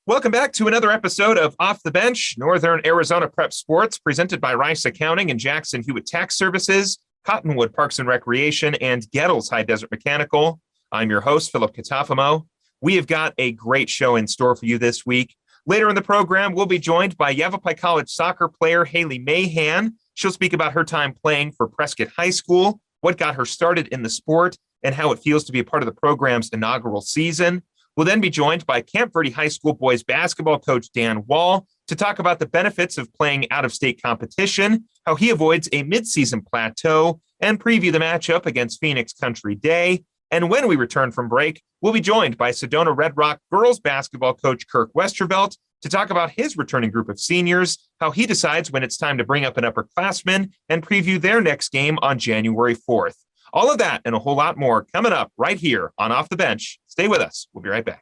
Welcome back to another episode of Off the Bench, Northern Arizona Prep Sports, presented by Rice Accounting and Jackson Hewitt Tax Services, Cottonwood Parks and Recreation, and Gettles High Desert Mechanical. I'm your host, Philip Catafamo. We have got a great show in store for you this week. Later in the program, we'll be joined by Yavapai College soccer player Hailey Mayhan. She'll speak about her time playing for Prescott High School, what got her started in the sport, and how it feels to be a part of the program's inaugural season. We'll then be joined by Camp Verde High School boys basketball coach Dan Wall to talk about the benefits of playing out-of-state competition, how he avoids a midseason plateau, and preview the matchup against Phoenix Country Day. And when we return from break, we'll be joined by Sedona-Red girls basketball coach Kirk Westervelt to talk about his returning group of seniors, how he decides when it's time to bring up an upperclassman, and preview their next game on January 4th. All of that and a whole lot more coming up right here on Off the Bench. Stay with us. We'll be right back.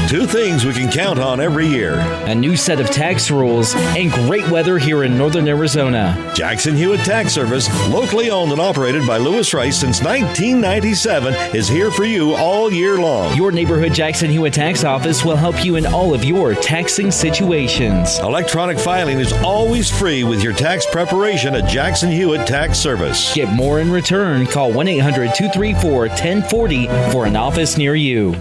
Two things we can count on every year: a new set of tax rules and great weather here in Northern Arizona. Jackson Hewitt Tax Service, locally owned and operated by Lewis Rice since 1997, is here for you all year long. Your neighborhood Jackson Hewitt Tax Office will help you in all of your taxing situations. Electronic filing is always free with your tax preparation at Jackson Hewitt Tax Service. Get more in return. Call 1-800-234-1040 for an office near you.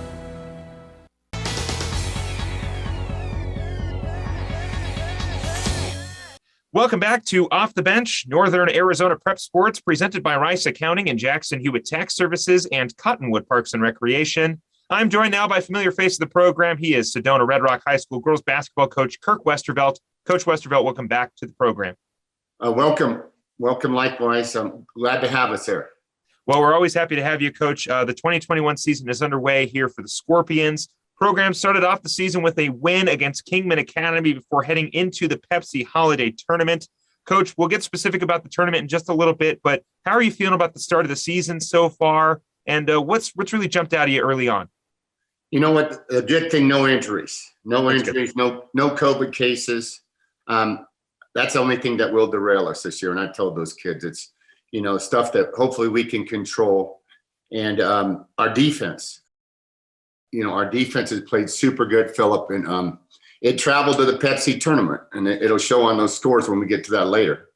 Welcome back to Off the Bench, Northern Arizona Prep Sports, presented by Rice Accounting and Jackson Hewitt Tax Services and Cottonwood Parks and Recreation. I'm joined now by a familiar face of the program. He is Sedona-Red High School girls basketball coach Kirk Westervelt. Coach Westervelt, welcome back to the program. Welcome likewise. I'm glad to have us here. Well, we're always happy to have you, Coach. The 2021 season is underway here for the Scorpions. Program started off the season with a win against Kingman Academy before heading into the Pepsi Holiday Tournament. Coach, we'll get specific about the tournament in just a little bit, but how are you feeling about the start of the season so far? And what's really jumped out of you early on? You know what? A good thing, no injuries. No That's injuries, no COVID cases. That's the only thing that will derail us this year. And I told those kids it's, stuff that hopefully we can control. And our defense. Our defense has played super good, Philip, and it traveled to the Pepsi tournament, and it'll show on those scores when we get to that later.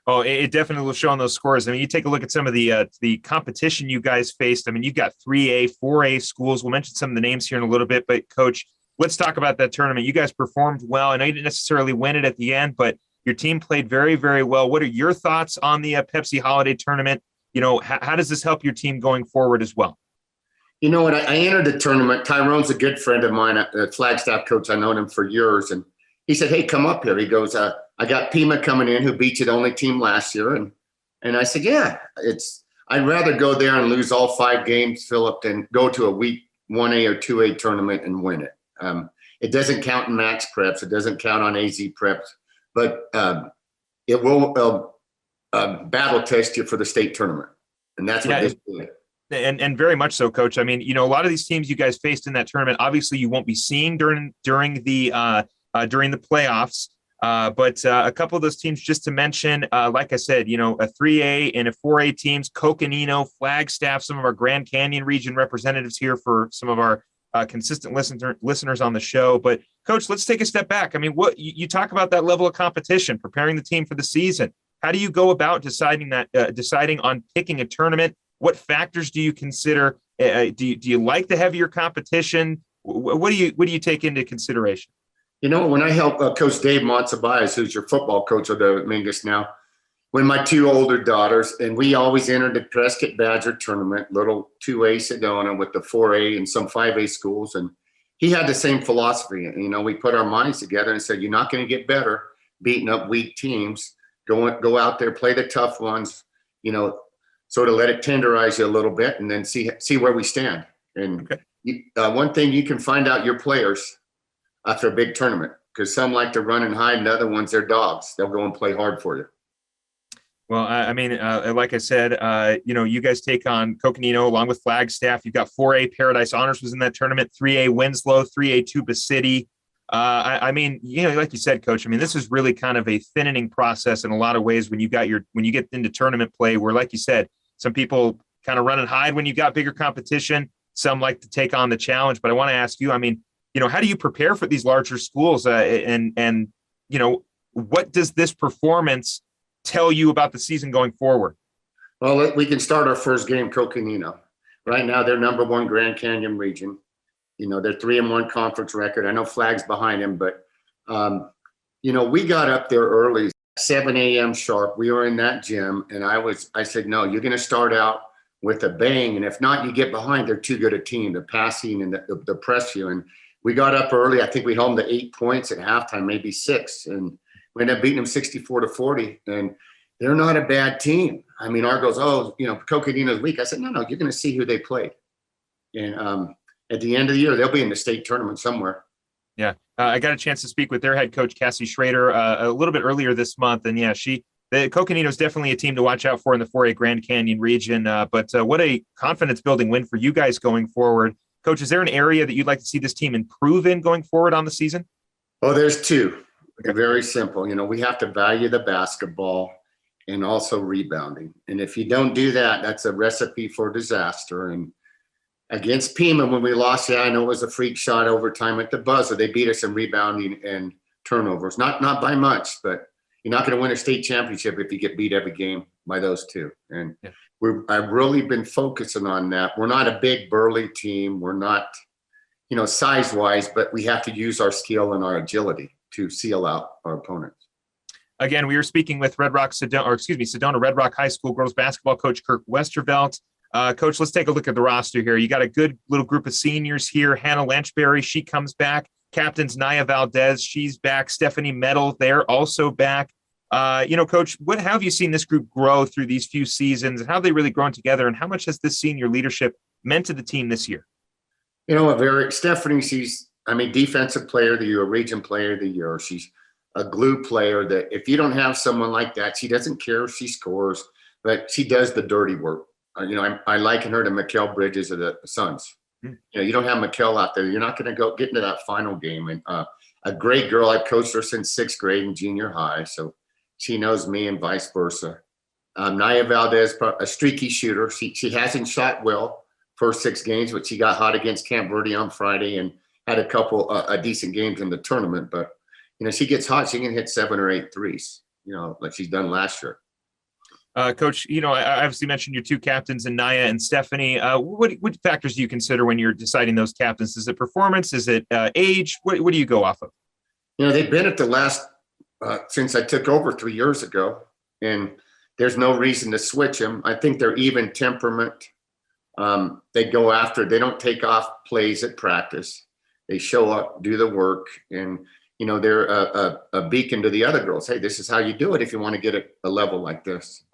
Oh, it definitely will show on those scores. I mean, you take a look at some of the competition you guys faced. I mean, you've got 3A, 4A schools. We'll mention some of the names here in a little bit, but Coach, let's talk about that tournament. You guys performed well. I know you didn't necessarily win it at the end, but your team played very, very well. What are your thoughts on the Pepsi Holiday Tournament? How does this help your team going forward as well? You know what? I entered the tournament. Tyrone's a good friend of mine, a Flagstaff coach. I've known him for years. And he said, hey, come up here. He goes, I got Pima coming in, who beat you the only team last year. And I said, yeah, I'd rather go there and lose all 5 games, Philip, than go to a week 1A or 2A tournament and win it. It doesn't count in max preps. It doesn't count on AZ preps. But it will battle test you for the state tournament. And that's what this did. And very much so, Coach. I mean, a lot of these teams you guys faced in that tournament, obviously you won't be seeing during the playoffs. But a couple of those teams, just to mention, like I said, a 3A and a 4A teams, Coconino, Flagstaff, some of our Grand Canyon region representatives here for some of our consistent listeners on the show. But Coach, let's take a step back. I mean, what you talk about that level of competition, preparing the team for the season. How do you go about deciding on picking a tournament? What factors do you consider? Do you like the heavier competition? What do you take into consideration? When I help Coach Dave Monsabias, who's your football coach of the Mingus now, when my 2 older daughters, and we always entered the Prescott Badger tournament, little 2A Sedona with the 4A and some 5A schools. And he had the same philosophy. We put our minds together and said, you're not going to get better beating up weak teams. Go out there, play the tough ones. sort of let it tenderize you a little bit and then see where we stand. And one thing, you can find out your players after a big tournament, because some like to run and hide and other ones, they're dogs. They'll go and play hard for you. Well, I mean, like I said, you guys take on Coconino along with Flagstaff. You've got 4A Paradise Honors was in that tournament, 3A Winslow, 3A Tuba City. I mean, like you said, Coach, I mean, this is really kind of a thinning process in a lot of ways when you get into tournament play where, like you said, some people kind of run and hide when you've got bigger competition. Some like to take on the challenge. But I want to ask you, I mean, how do you prepare for these larger schools? And what does this performance tell you about the season going forward? Well, we can start our first game, Coconino. Right now, they're number one Grand Canyon region. They're 3-1 conference record. I know Flag's behind him, but, we got up there early, 7 a.m. sharp. We were in that gym, and I said, no, you're going to start out with a bang. And if not, you get behind. They're too good a team. The passing and the press you. And we got up early. I think we held them to 8 points at halftime, maybe 6. And we ended up beating them 64-40. And they're not a bad team. I mean, our goes, Coconino's weak. I said, no, you're going to see who they played. And at the end of the year, they'll be in the state tournament somewhere. Yeah. I got a chance to speak with their head coach, Cassie Schrader, a little bit earlier this month. And yeah, the Coconino is definitely a team to watch out for in the 4A Grand Canyon region. But what a confidence building win for you guys going forward. Coach, is there an area that you'd like to see this team improve in going forward on the season? Oh, there's two. Okay. Very simple. We have to value the basketball and also rebounding. And if you don't do that, that's a recipe for disaster. And against Pima, when we lost, I know it was a freak shot overtime at the buzzer. They beat us in rebounding and turnovers. Not by much, but you're not going to win a state championship if you get beat every game by those two. And I've really been focusing on that. We're not a big burly team. We're not, size-wise, but we have to use our skill and our agility to seal out our opponents. Again, we are speaking with Sedona-Red Rock High School girls basketball coach Kirk Westervelt. Coach, let's take a look at the roster here. You got a good little group of seniors here. Hannah Lanchberry, she comes back. Captains Naya Valdez, she's back. Stephanie Medal, they're also back. Coach, how have you seen this group grow through these few seasons, and how have they really grown together, and how much has this senior leadership meant to the team this year? Stephanie, she's, defensive player of the year, region player of the year. She's a glue player that if you don't have someone like that, she doesn't care if she scores, but she does the dirty work. I liken her to Mikkel Bridges of the Suns. You don't have Mikkel out there, you're not going to get into that final game. And a great girl. I've coached her since 6th grade in junior high, so she knows me and vice versa. Naya Valdez, a streaky shooter. She hasn't shot well first 6 games, but she got hot against Camp Verde on Friday and had a couple decent games in the tournament. But she gets hot. She can hit 7 or 8 threes, like she's done last year. Coach, I obviously mentioned your 2 captains in Naya and Stephanie. What factors do you consider when you're deciding those captains? Is it performance? Is it age? What do you go off of? They've been at the last since I took over 3 years ago, and there's no reason to switch them. I think they're even temperament. They go after. They don't take off plays at practice. They show up, do the work, and they're a beacon to the other girls. Hey, this is how you do it if you want to get a level like this.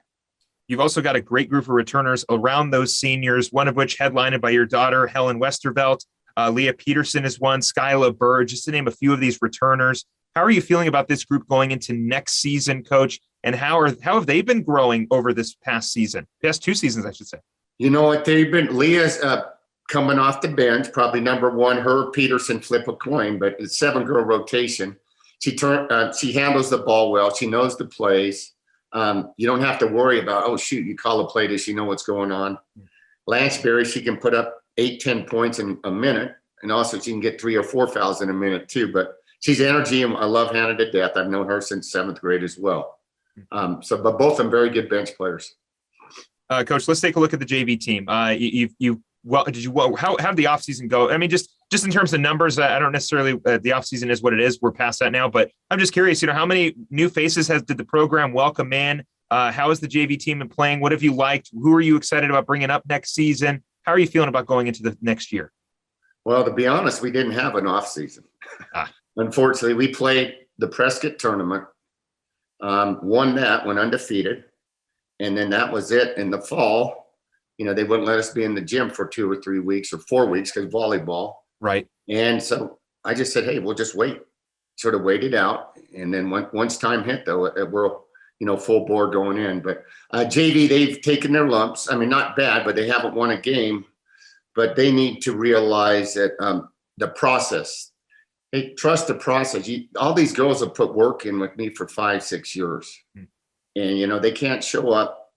You've also got a great group of returners around those seniors, one of which headlined by your daughter, Helen Westervelt. Leah Peterson is one, Skyla Bird, just to name a few of these returners. How are you feeling about this group going into next season, Coach? And how have they been growing over this past 2 seasons, I should say? Leah's coming off the bench, probably number one. Her, Peterson flip a coin, but it's 7-girl rotation. She handles the ball well. She knows the plays. You don't have to worry about, oh, shoot, you call a play, does she know what's going on? Lanchberry, she can put up 8-10 points in a minute, and also she can get 3 or 4 fouls in a minute too. But she's energy, and I love Hannah to death. I've known her since 7th grade as well. But both of them very good bench players. Coach, let's take a look at the JV team. How did the offseason go? Just in terms of numbers, I don't necessarily the offseason is what it is. We're past that now, but I'm just curious, how many new faces did the program welcome in? How is the JV team been playing? What have you liked? Who are you excited about bringing up next season? How are you feeling about going into the next year? Well, to be honest, we didn't have an offseason. Unfortunately, we played the Prescott tournament, won that, went undefeated. And then that was it. In the fall, they wouldn't let us be in the gym for 2 or 3 weeks or 4 weeks because volleyball. Right. And so I just said, hey, we'll just wait. Sort of waited out. And then once time hit, though, we're, full bore going in. But JV, they've taken their lumps. I mean, not bad, but they haven't won a game. But they need to realize that the process. Hey, trust the process. All these girls have put work in with me for 5-6 years. And, they can't show up,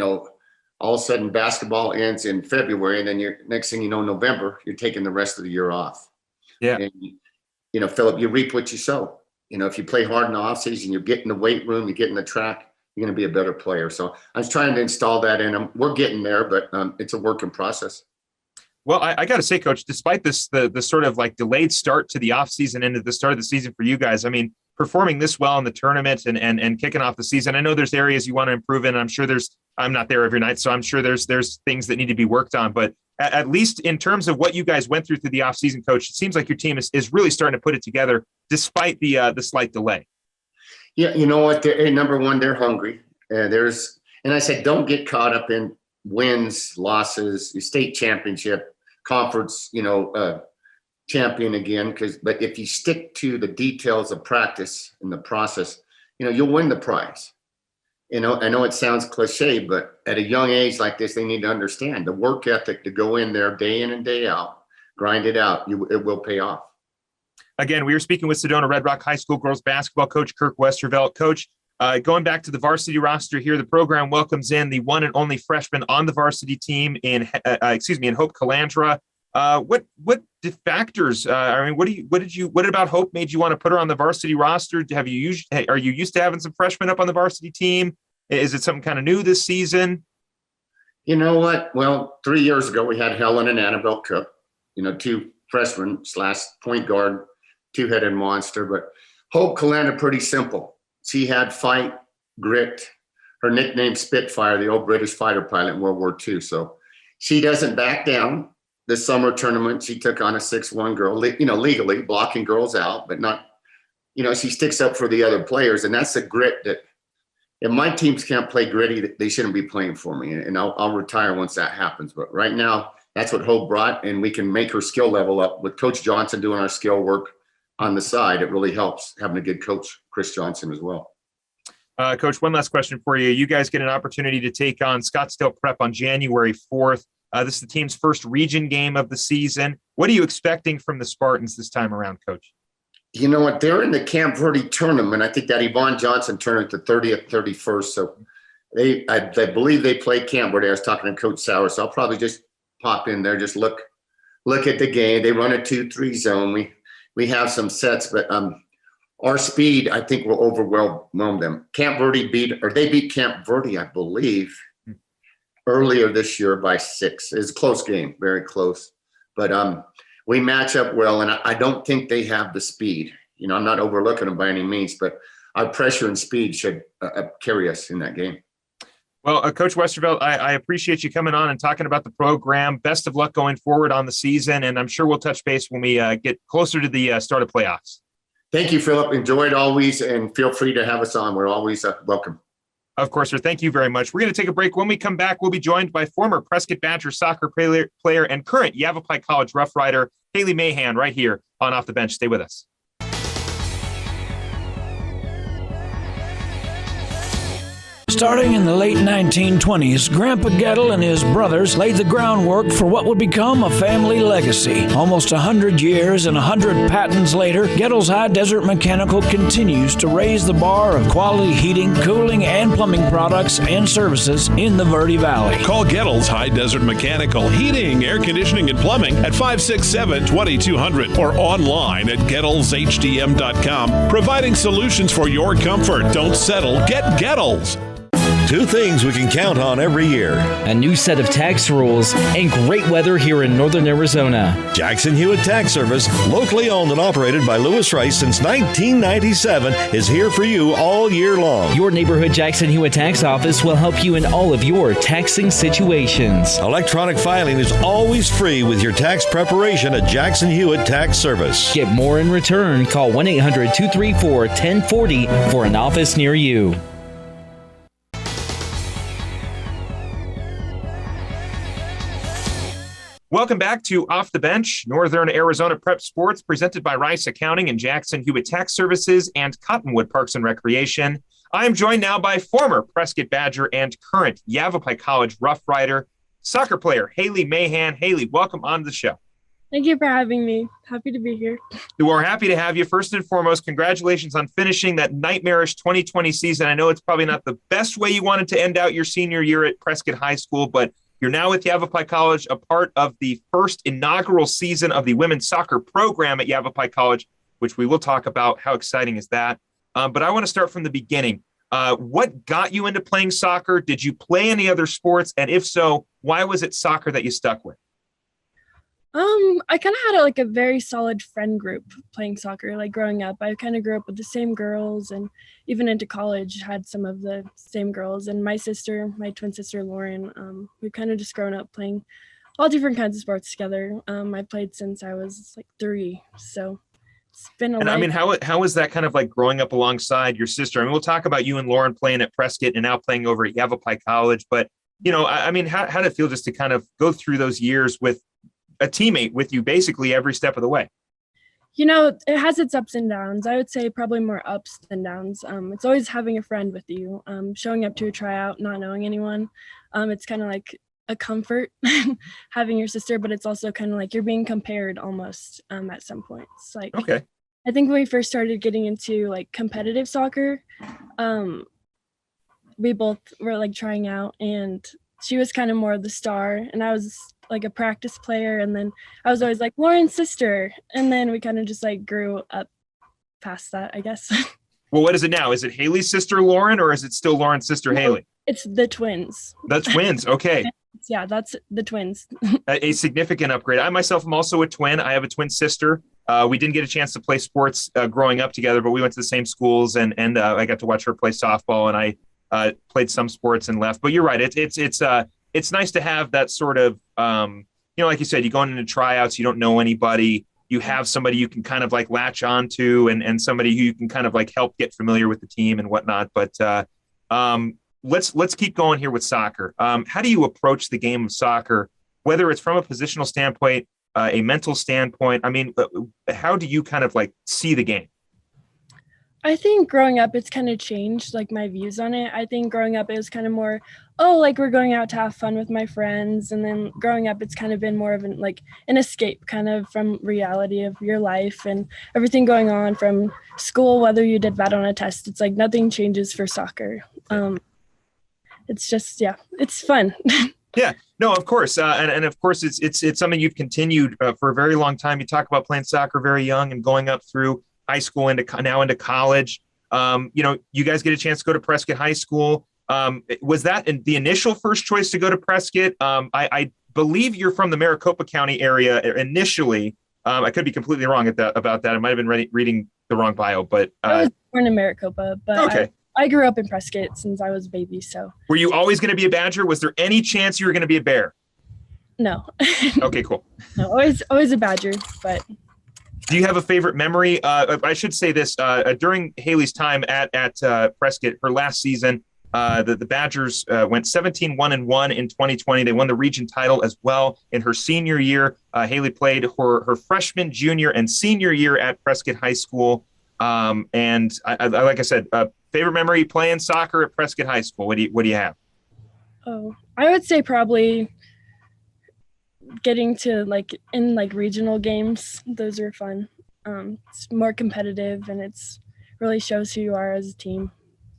all of a sudden basketball ends in February. And then next thing you know, November, you're taking the rest of the year off. Yeah. And, Philip, you reap what you sow. If you play hard in the offseason, you get in the weight room, you get in the track, you're going to be a better player. So I was trying to install that in them. We're getting there, but it's a work in process. Well, I got to say, Coach, despite this, the sort of like delayed start to the offseason and the start of the season for you guys, I mean, performing this well in the tournament and kicking off the season, I know there's areas you want to improve in. I'm sure I'm not there every night, so I'm sure there's things that need to be worked on. But at least in terms of what you guys went through the offseason, Coach, it seems like your team is really starting to put it together despite the slight delay. Yeah, you know what? Number one, they're hungry. And I said, don't get caught up in wins, losses, state championship, conference, champion again. But if you stick to the details of practice and the process, you'll win the prize. I know it sounds cliche, but at a young age like this, they need to understand the work ethic to go in there day in and day out, grind it out. It will pay off. Again, we were speaking with Sedona-Red High School girls basketball coach Kirk Westervelt. Coach, going back to the varsity roster here, the program welcomes in the one and only freshman on the varsity team in Hope Calandra. What factors? What about Hope made you want to put her on the varsity roster? Are you used to having some freshmen up on the varsity team? Is it something kind of new this season? You know what? Well, 3 years ago we had Helen and Annabelle Cook, 2 freshmen / point guard, 2-headed monster. But Hope Calandra, pretty simple. She had fight, grit. Her nickname Spitfire, the old British fighter pilot in World War II. So she doesn't back down. The summer tournament, she took on a 6'1" girl, legally blocking girls out, but not, she sticks up for the other players. And that's the grit that if my teams can't play gritty, they shouldn't be playing for me. And I'll retire once that happens. But right now, that's what Hope brought, and we can make her skill level up with Coach Johnson doing our skill work on the side. It really helps having a good coach, Chris Johnson, as well. Coach, one last question for you. You guys get an opportunity to take on Scottsdale Prep on January 4th. This is the team's first region game of the season. What are you expecting from the Spartans this time around, Coach? You know what? They're in the Camp Verde tournament. I think that Yvonne Johnson tournament, the 30th, 31st. So I believe they play Camp Verde. I was talking to Coach Sauer, so I'll probably just pop in there, just look at the game. They run a 2-3 zone. We have some sets, but our speed, I think, will overwhelm them. Camp Verde beat Camp Verde, I believe, earlier this year by 6. It's a close game, very close. But we match up well, and I don't think they have the speed. I'm not overlooking them by any means, but our pressure and speed should carry us in that game. Well, Coach Westervelt, I appreciate you coming on and talking about the program. Best of luck going forward on the season, and I'm sure we'll touch base when we get closer to the start of playoffs. Thank you, Philip. Enjoy it always, and feel free to have us on. We're always welcome. Of course, sir. Thank you very much. We're going to take a break. When we come back, we'll be joined by former Prescott Badger soccer player and current Yavapai College Rough Rider, Hailey Mayhan, right here on Off the Bench. Stay with us. Starting in the late 1920s, Grandpa Gettle and his brothers laid the groundwork for what would become a family legacy. Almost 100 years and 100 patents later, Gettle's High Desert Mechanical continues to raise the bar of quality heating, cooling, and plumbing products and services in the Verde Valley. Call Gettle's High Desert Mechanical, heating, air conditioning, and plumbing at 567-2200 or online at GettlesHDM.com, providing solutions for your comfort. Don't settle. Get Gettles. 2 things we can count on every year: a new set of tax rules and great weather here in northern Arizona. Jackson Hewitt Tax Service, locally owned and operated by Lewis Rice since 1997, is here for you all year long. Your neighborhood Jackson Hewitt Tax Office will help you in all of your taxing situations. Electronic filing is always free with your tax preparation at Jackson Hewitt Tax Service. Get more in return. Call 1-800-234-1040 for an office near you. Welcome back to Off the Bench, Northern Arizona Prep Sports, presented by Rice Accounting and Jackson Hewitt Tax Services and Cottonwood Parks and Recreation. I am joined now by former Prescott Badger and current Yavapai College Rough Rider, soccer player Hailey Mayhan. Hailey, welcome on the show. Thank you for having me. Happy to be here. We're happy to have you. First and foremost, congratulations on finishing that nightmarish 2020 season. I know it's probably not the best way you wanted to end out your senior year at Prescott High School, but you're now with Yavapai College, a part of the first inaugural season of the women's soccer program at Yavapai College, which we will talk about. How exciting is that? But I want to start from the beginning. What got you into playing soccer? Did you play any other sports? And if so, why was it soccer that you stuck with? I kind of had a very solid friend group playing soccer. Like growing up, I kind of grew up with the same girls, and even into college had some of the same girls. And my twin sister Lauren, we've kind of just grown up playing all different kinds of sports together. I played since I was 3, so it's been a And life. I mean, how was that kind of like growing up alongside your sister? I mean, we'll talk about you and Lauren playing at Prescott and now playing over at Yavapai College, but I mean, how did it feel just to kind of go through those years with a teammate with you basically every step of the way? It has its ups and downs. I would say probably more ups than downs. It's always having a friend with you, showing up to a tryout, not knowing anyone. It's kind of like a comfort having your sister, but it's also kind of like you're being compared almost at some points. Okay. I think when we first started getting into competitive soccer, we both were trying out, and she was kind of more of the star, and I was a practice player, and then I was always Lauren's sister, and then we kind of just grew up past that, I guess. Well, what is it now? Is it Hailey's sister Lauren, or is it still Lauren's sister Hailey? It's the twins. The twins. Okay. Yeah, that's the twins. A significant upgrade. I myself am also a twin. I have a twin sister. We didn't get a chance to play sports growing up together, but we went to the same schools, and I got to watch her play softball, and I played some sports and left. But you're right. It's nice to have that sort of, like you said, you go into tryouts, you don't know anybody, you have somebody you can kind of latch onto, and somebody who you can kind of help get familiar with the team and whatnot. But let's keep going here with soccer. How do you approach the game of soccer, whether it's from a positional standpoint, a mental standpoint? I mean, how do you kind of see the game? I think growing up, it's kind of changed, my views on it. I think growing up, it was kind of more, we're going out to have fun with my friends. And then growing up, it's kind of been more of an escape kind of from reality of your life and everything going on from school, whether you did bad on a test. It's nothing changes for soccer. It's just, yeah, it's fun. Yeah, no, of course. And of course, it's something you've continued for a very long time. You talk about playing soccer very young and going up through high school into college. You guys get a chance to go to Prescott High School. Was that the initial first choice to go to Prescott? I believe you're from the Maricopa County area initially. I could be completely wrong about that. I might have been reading the wrong bio, but I was born in Maricopa, but okay. I grew up in Prescott since I was a baby. So were you always going to be a Badger? Was there any chance you were going to be a Bear? No. Okay, cool. No, always a Badger, but. Do you have a favorite memory? I should say this, during Hailey's time at Prescott, her last season, the Badgers went 17-1-1 in 2020. They won the region title as well. In her senior year, Hailey played her freshman, junior, and senior year at Prescott High School. And like I said, favorite memory playing soccer at Prescott High School. What do you have? Oh, I would say probably getting to in regional games. Those are fun. It's more competitive, and it's really shows who you are as a team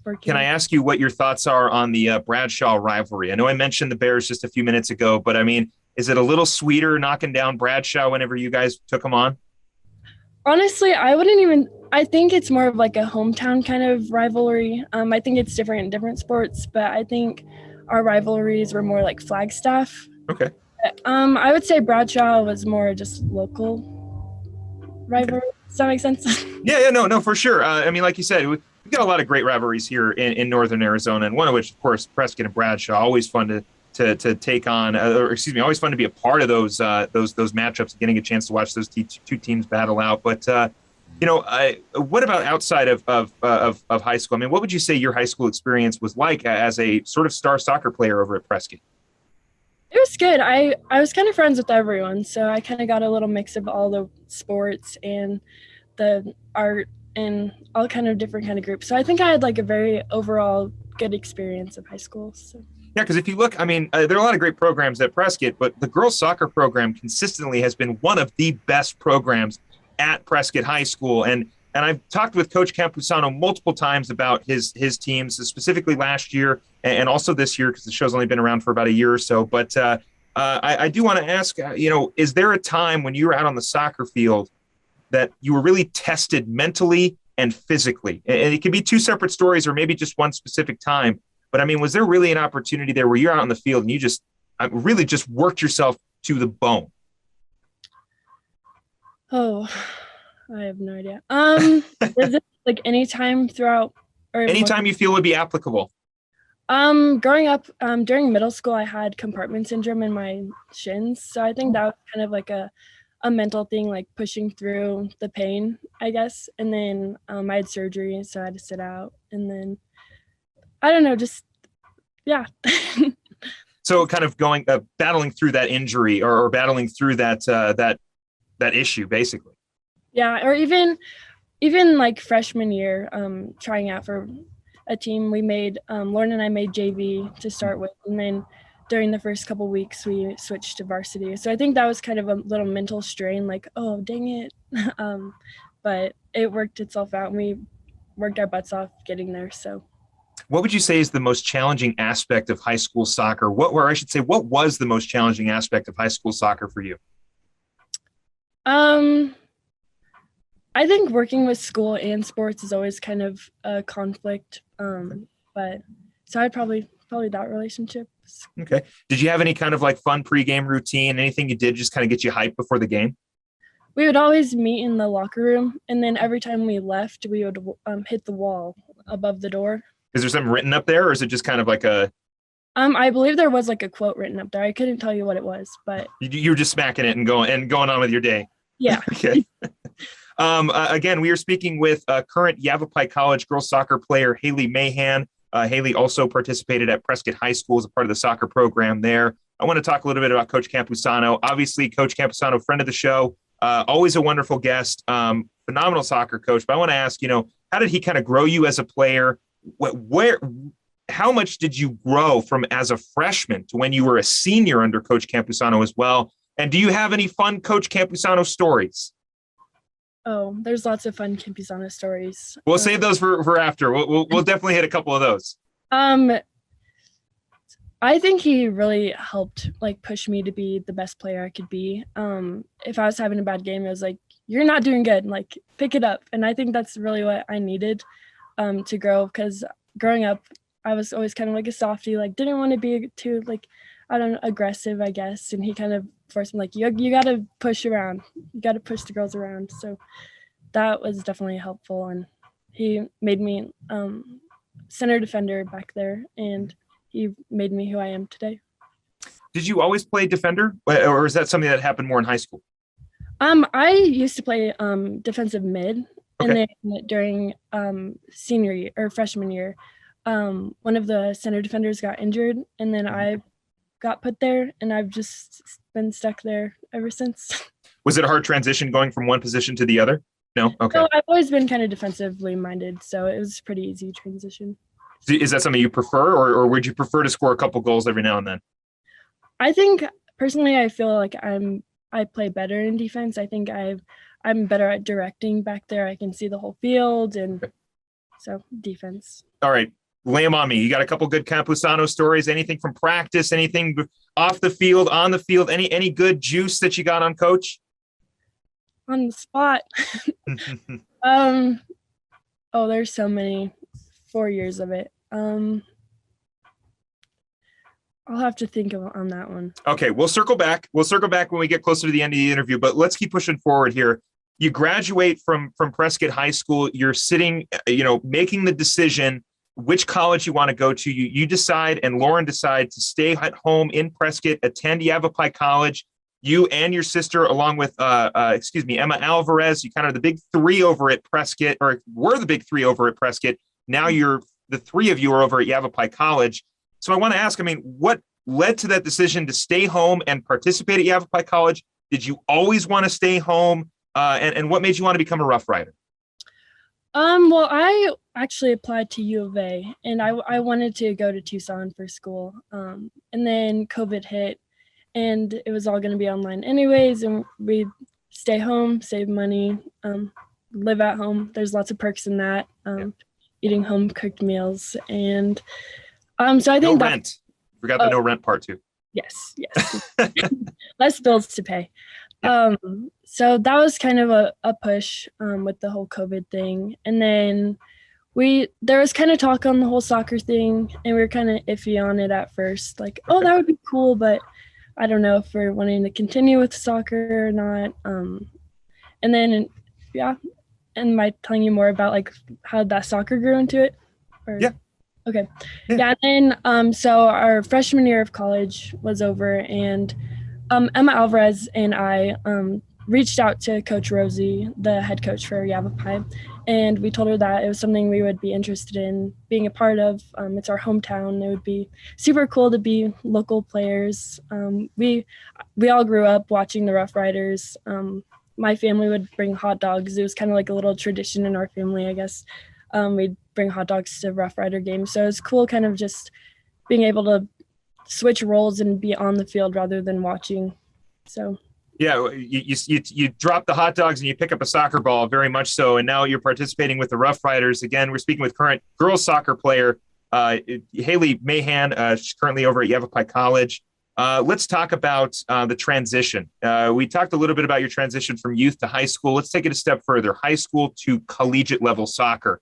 working. Can I ask you what your thoughts are on the Bradshaw rivalry? I know I mentioned the Bears just a few minutes ago, but I mean, is it a little sweeter knocking down Bradshaw whenever you guys took them on? Honestly, I think it's more of a hometown kind of rivalry. I think it's different in different sports, but I think our rivalries were more Flagstaff. Okay. I would say Bradshaw was more just local rivalry. Okay. Does that make sense? Yeah, no, for sure. I mean, like you said, we've got a lot of great rivalries here in Northern Arizona, and one of which, of course, Prescott and Bradshaw. Always fun to take on, always fun to be a part of those matchups, getting a chance to watch those two teams battle out. But what about outside of high school? I mean, what would you say your high school experience was like as a sort of star soccer player over at Prescott? It was good. I was kind of friends with everyone, so I kind of got a little mix of all the sports and the art and all kind of different kind of groups. So I think I had like a very overall good experience of high school. So. Yeah, because if you look, I mean, there are a lot of great programs at Prescott, but the girls soccer program consistently has been one of the best programs at Prescott High School. And I've talked with Coach Campusano multiple times about his teams, specifically last year and also this year, because the show's only been around for about a year or so. But I do want to ask, is there a time when you were out on the soccer field that you were really tested mentally and physically? And it can be two separate stories or maybe just one specific time. But I mean, was there really an opportunity there where you're out on the field and you just really just worked yourself to the bone? Oh, I have no idea. Is it like any time throughout? Or anytime you feel would be applicable? Growing up, during middle school, I had compartment syndrome in my shins. So I think that was kind of like a mental thing, like pushing through the pain, I guess. And then I had surgery, so I had to sit out. And then I don't know, just, yeah. So kind of going, battling through that injury or battling through that issue, basically. Yeah, or even like freshman year, trying out for a team. We made, Lauren and I made JV to start with. And then during the first couple weeks, we switched to varsity. So I think that was kind of a little mental strain, like, oh, dang it. But it worked itself out and we worked our butts off getting there, so. What would you say is the most challenging aspect of high school soccer? What was the most challenging aspect of high school soccer for you? I think working with school and sports is always kind of a conflict. But so I'd probably that relationship. Okay. Did you have any kind of like fun pregame routine? Anything you did just kind of get you hyped before the game? We would always meet in the locker room, and then every time we left, we would hit the wall above the door. Is there something written up there, or is it just kind of like a? I believe there was like a quote written up there. I couldn't tell you what it was, but you were just smacking it and going on with your day. Yeah. Okay. Again, we are speaking with current Yavapai College girls soccer player Hailey Mayhan. Hailey also participated at Prescott High School as a part of the soccer program there. I want to talk a little bit about Coach Campusano. Obviously, Coach Campusano, friend of the show, always a wonderful guest, phenomenal soccer coach. But I want to ask, how did he kind of grow you as a player? How much did you grow from as a freshman to when you were a senior under Coach Campusano as well? And do you have any fun Coach Campusano stories? Oh, there's lots of fun Campusano stories. We'll save those for after. We'll definitely hit a couple of those. I think he really helped like push me to be the best player I could be. If I was having a bad game, it was like, you're not doing good, like pick it up. And I think that's really what I needed to grow, because growing up, I was always kind of like a softie, like didn't want to be too like, I don't know, aggressive, I guess. And he kind of forced me like, you got to push around. You got to push the girls around. So that was definitely helpful. And he made me center defender back there, and he made me who I am today. Did you always play defender, or is that something that happened more in high school? I used to play defensive mid. Okay. And then during senior year or freshman year, one of the center defenders got injured, and then I got put there, and I've just been stuck there ever since. Was it a hard transition going from one position to the other? No? Okay. So I've always been kind of defensively minded, so it was a pretty easy transition. Is that something you prefer, or would you prefer to score a couple goals every now and then? I think personally, I feel like I play better in defense. I think I'm better at directing back there. I can see the whole field, and so defense. All right. Lay them on me. You got a couple good Campusano stories, anything from practice, anything off the field, on the field, any good juice that you got on Coach? On the spot. There's so many. 4 years of it. I'll have to think on that one. Okay, we'll circle back. We'll circle back when we get closer to the end of the interview, but let's keep pushing forward here. You graduate from Prescott High School. You're sitting, making the decision which college you want to go to. You decide, and Lauren decide to stay at home in Prescott, attend Yavapai College. You and your sister, along with, Emma Alvarez, you kind of the big three over at Prescott, or were the big three over at Prescott. Now the three of you are over at Yavapai College. So I want to ask, what led to that decision to stay home and participate at Yavapai College? Did you always want to stay home? And what made you want to become a Rough Rider? Well, I actually applied to U of A, and I wanted to go to Tucson for school. And then COVID hit, and it was all going to be online anyways, and we stay home, save money, live at home. There's lots of perks in that, eating home cooked meals. And so I think no rent. Forgot the no rent part too. Yes. Less bills to pay. So that was kind of a push with the whole COVID thing. And then there was kind of talk on the whole soccer thing, and we were kind of iffy on it at first. Like, oh, that would be cool, but I don't know if we're wanting to continue with soccer or not. And then, am I telling you more about like how that soccer grew into it? Or? Yeah. Okay. Yeah. And then, so our freshman year of college was over, and Emma Alvarez and I reached out to Coach Rosie, the head coach for Yavapai, and we told her that it was something we would be interested in being a part of. It's our hometown. It would be super cool to be local players. We all grew up watching the Rough Riders. My family would bring hot dogs. It was kind of like a little tradition in our family, I guess. We'd bring hot dogs to Rough Rider games. So it was cool kind of just being able to switch roles and be on the field rather than watching. So yeah, you drop the hot dogs and you pick up a soccer ball, very much so, and now you're participating with the Rough Riders. Again, we're speaking with current girls soccer player Hailey Mayhan. She's currently over at Yavapai College. Let's talk about the transition. We talked a little bit about your transition from youth to high school. Let's take it a step further, high school to collegiate level soccer.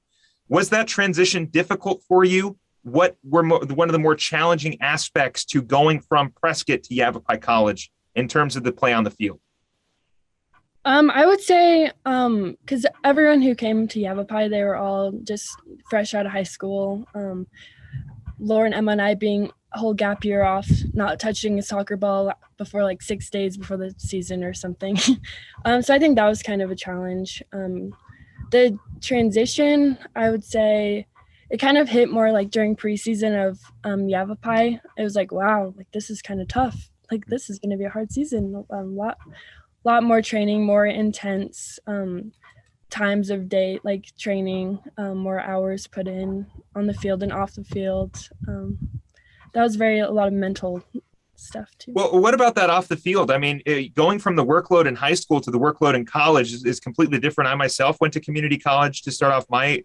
Was that transition difficult for you? What were one of the more challenging aspects to going from Prescott to Yavapai College in terms of the play on the field? I would say, because everyone who came to Yavapai, they were all just fresh out of high school. Lauren, Emma, and I being a whole gap year off, not touching a soccer ball before like 6 days before the season or something. So I think that was kind of a challenge. The transition, I would say, it kind of hit more like during preseason of Yavapai. It was like, wow, like this is kind of tough. Like this is going to be a hard season. Lot more training, more intense times of day, like training, more hours put in on the field and off the field. That was a lot of mental stuff too. Well, what about that off the field? I mean, going from the workload in high school to the workload in college is completely different. I myself went to community college to start off my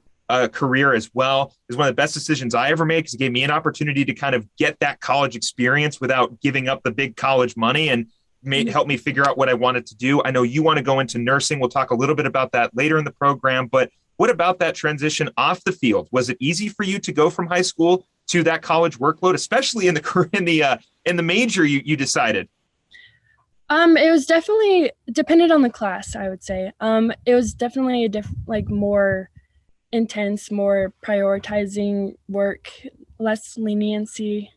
career as well. It was one of the best decisions I ever made because it gave me an opportunity to kind of get that college experience without giving up the big college money, and help me figure out what I wanted to do. I know you want to go into nursing. We'll talk a little bit about that later in the program, but what about that transition off the field? Was it easy for you to go from high school to that college workload, especially in the major you decided? It was definitely depended on the class, I would say. It was definitely more intense, more prioritizing work, less leniency.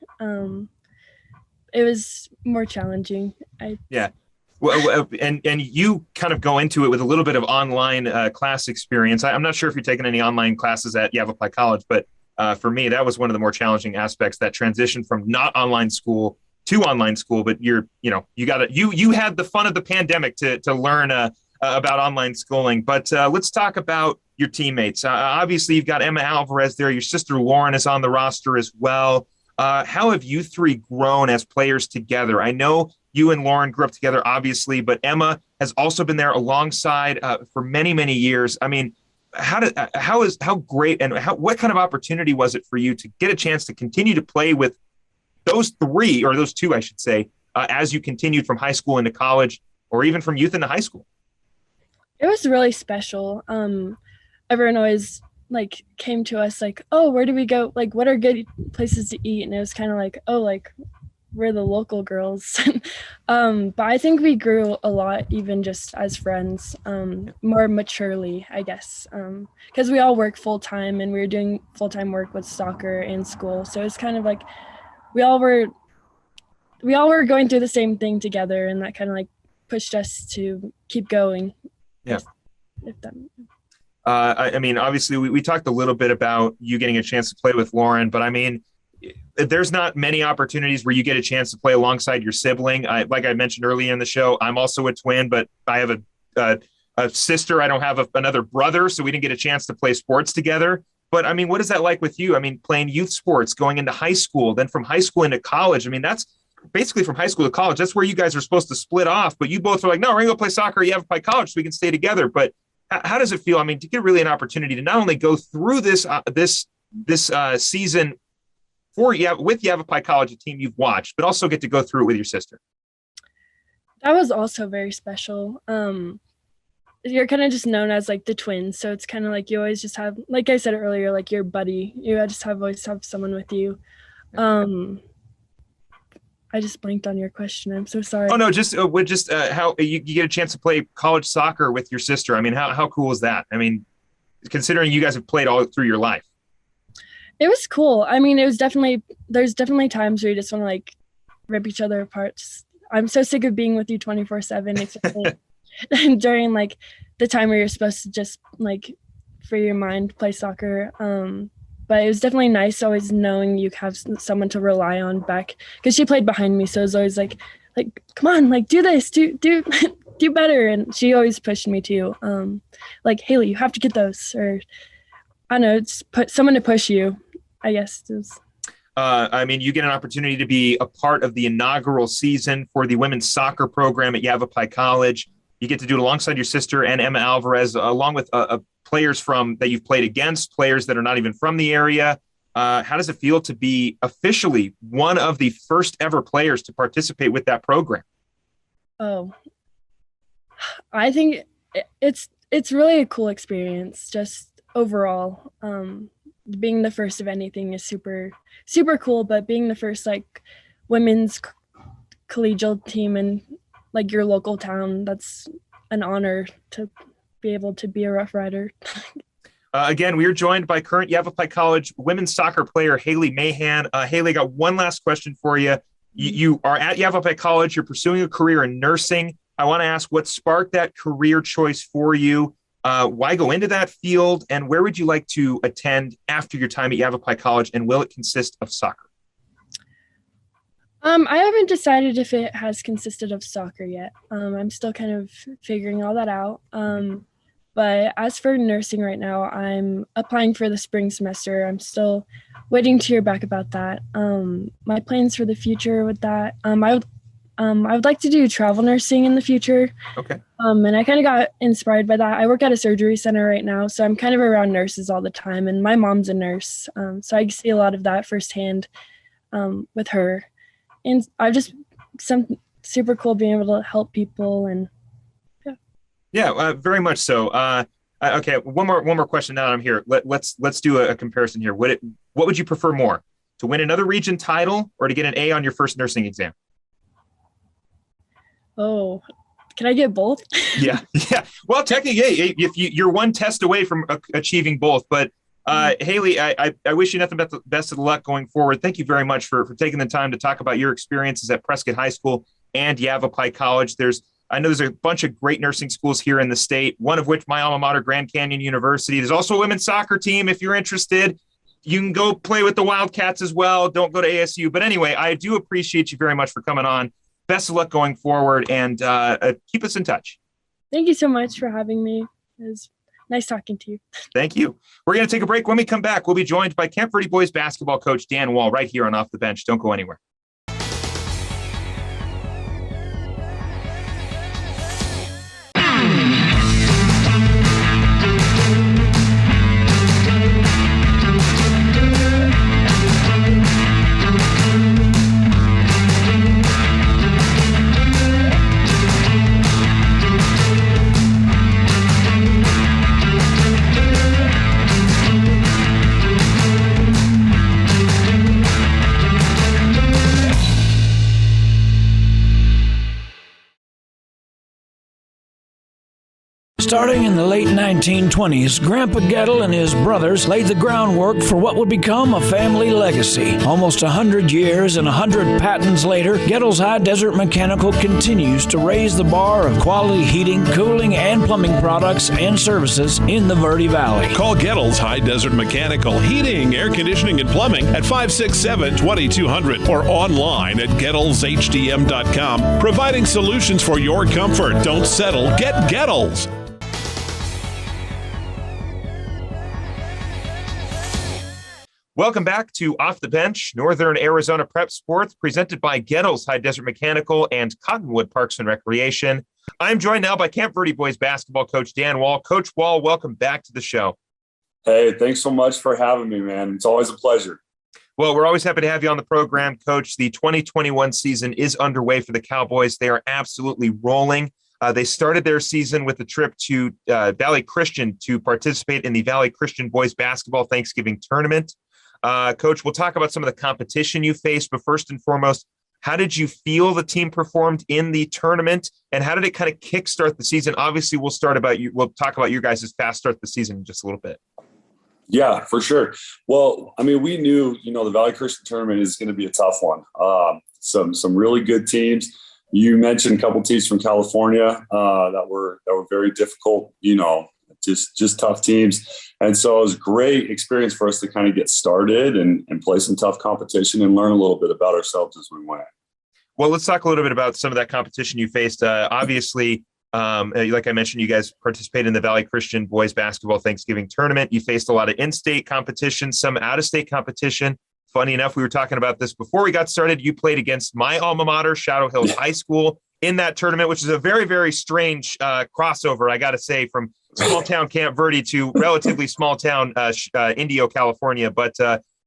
It was more challenging. Yeah. Well, and you kind of go into it with a little bit of online class experience. I'm not sure if you're taking any online classes at Yavapai College, but for me, that was one of the more challenging aspects, that transition from not online school to online school. But you had the fun of the pandemic to learn about online schooling. But let's talk about your teammates. Obviously, you've got Emma Alvarez there. Your sister Lauren is on the roster as well. How have you three grown as players together? I know you and Lauren grew up together, obviously, but Emma has also been there alongside for many, many years. I mean, how great and what kind of opportunity was it for you to get a chance to continue to play with those two, I should say, as you continued from high school into college, or even from youth into high school? It was really special. Everyone always came to us like, oh, where do we go? Like, what are good places to eat? And it was kind of like, oh, like we're the local girls. But I think we grew a lot, even just as friends, more maturely, I guess, because we all work full time and we were doing full-time work with soccer and school. So it's kind of like we all were going through the same thing together, and that kind of pushed us to keep going. Yeah. I mean, obviously, we talked a little bit about you getting a chance to play with Lauren, but I mean, there's not many opportunities where you get a chance to play alongside your sibling. Like I mentioned earlier in the show, I'm also a twin, but I have a sister. I don't have another brother, so we didn't get a chance to play sports together. But I mean, what is that like with you? I mean, playing youth sports, going into high school, then from high school into college. I mean, that's basically from high school to college. That's where you guys are supposed to split off. But you both are like, no, we're going to go play soccer at Yavapai College so we can stay together. But how does it feel? I mean, to get really an opportunity to not only go through this season with Yavapai College, a team you've watched, but also get to go through it with your sister. That was also very special. You're kind of just known as like the twins, so it's kind of like you always just have, like I said earlier, like your buddy. You just always have someone with you. I just blanked on your question. I'm so sorry. Oh no, just how you get a chance to play college soccer with your sister. I mean, how cool is that? I mean, considering you guys have played all through your life. It was cool. I mean, there's definitely times where you just want to like rip each other apart. I'm so sick of being with you 24/7, especially during like the time where you're supposed to just like free your mind, play soccer. But it was definitely nice always knowing you have someone to rely on back, because she played behind me. So it was always like, come on, like do this, do better. And she always pushed me too. Like, Hailey, you have to get those, or I don't know, it's someone to push you, I guess. I mean, you get an opportunity to be a part of the inaugural season for the women's soccer program at Yavapai College. You get to do it alongside your sister and Emma Alvarez, along with players that you've played against, players that are not even from the area. How does it feel to be officially one of the first ever players to participate with that program? Oh, I think it's really a cool experience. Just overall, being the first of anything is super, super cool. But being the first like women's collegial team in like your local town, that's an honor to be able to be a Rough Rider. Again, we are joined by current Yavapai College women's soccer player Hailey Mayhan. Hailey, got one last question for you. You are at Yavapai College. You're pursuing a career in nursing. I want to ask what sparked that career choice for you. Why go into that field, and where would you like to attend after your time at Yavapai College, and will it consist of soccer? I haven't decided if it has consisted of soccer yet. I'm still kind of figuring all that out. But as for nursing right now, I'm applying for the spring semester. I'm still waiting to hear back about that. My plans for the future with that, I would like to do travel nursing in the future. Okay. And I kind of got inspired by that. I work at a surgery center right now, so I'm kind of around nurses all the time. And my mom's a nurse, so I see a lot of that firsthand with her. And I've just something super cool being able to help people, and very much so. Okay, one more question now that I'm here. Let's do a comparison here. What would you prefer more, to win another region title or to get an A on your first nursing exam? Oh, can I get both? Yeah. Well, technically, if you're one test away from achieving both, but Hailey, I wish you nothing but the best of luck going forward. Thank you very much for taking the time to talk about your experiences at Prescott High School and Yavapai College. I know there's a bunch of great nursing schools here in the state, one of which my alma mater, Grand Canyon University. There's also a women's soccer team. If you're interested, you can go play with the Wildcats as well. Don't go to ASU. But anyway, I do appreciate you very much for coming on. Best of luck going forward, and keep us in touch. Thank you so much for having me. It was nice talking to you. Thank you. We're going to take a break. When we come back, we'll be joined by Camp Verde boys basketball coach Dan Wall right here on Off the Bench. Don't go anywhere. Starting in the late 1920s, Grandpa Gettle and his brothers laid the groundwork for what would become a family legacy. Almost 100 years and 100 patents later, Gettle's High Desert Mechanical continues to raise the bar of quality heating, cooling, and plumbing products and services in the Verde Valley. Call Gettle's High Desert Mechanical, Heating, Air Conditioning, and Plumbing at 567-2200 or online at GettlesHDM.com. Providing solutions for your comfort. Don't settle. Get Gettles. Welcome back to Off the Bench, Northern Arizona Prep Sports, presented by Gettles High Desert Mechanical and Cottonwood Parks and Recreation. I'm joined now by Camp Verde boys basketball coach Dan Wall. Coach Wall, welcome back to the show. Hey, thanks so much for having me, man. It's always a pleasure. Well, we're always happy to have you on the program, Coach. The 2021 season is underway for the Cowboys. They are absolutely rolling. They started their season with a trip to Valley Christian to participate in the Valley Christian Boys Basketball Thanksgiving Tournament. Coach, we'll talk about some of the competition you faced, but first and foremost, how did you feel the team performed in the tournament, and how did it kind of kickstart the season? Obviously, we'll talk about your guys' fast start to the season in just a little bit. Yeah, for sure. Well, I mean, we knew, the Valley Christian tournament is going to be a tough one. Some really good teams. You mentioned a couple teams from California that were very difficult, just tough teams. And so it was a great experience for us to kind of get started and play some tough competition and learn a little bit about ourselves as we went. Well, let's talk a little bit about some of that competition you faced. Obviously, like I mentioned, you guys participated in the Valley Christian Boys Basketball Thanksgiving Tournament. You faced a lot of in-state competition, some out-of-state competition. Funny enough, we were talking about this before we got started. You played against my alma mater, Shadow Hills High School, in that tournament, which is a very, very strange crossover, I got to say, from small town Camp Verde to relatively small town Indio, California. But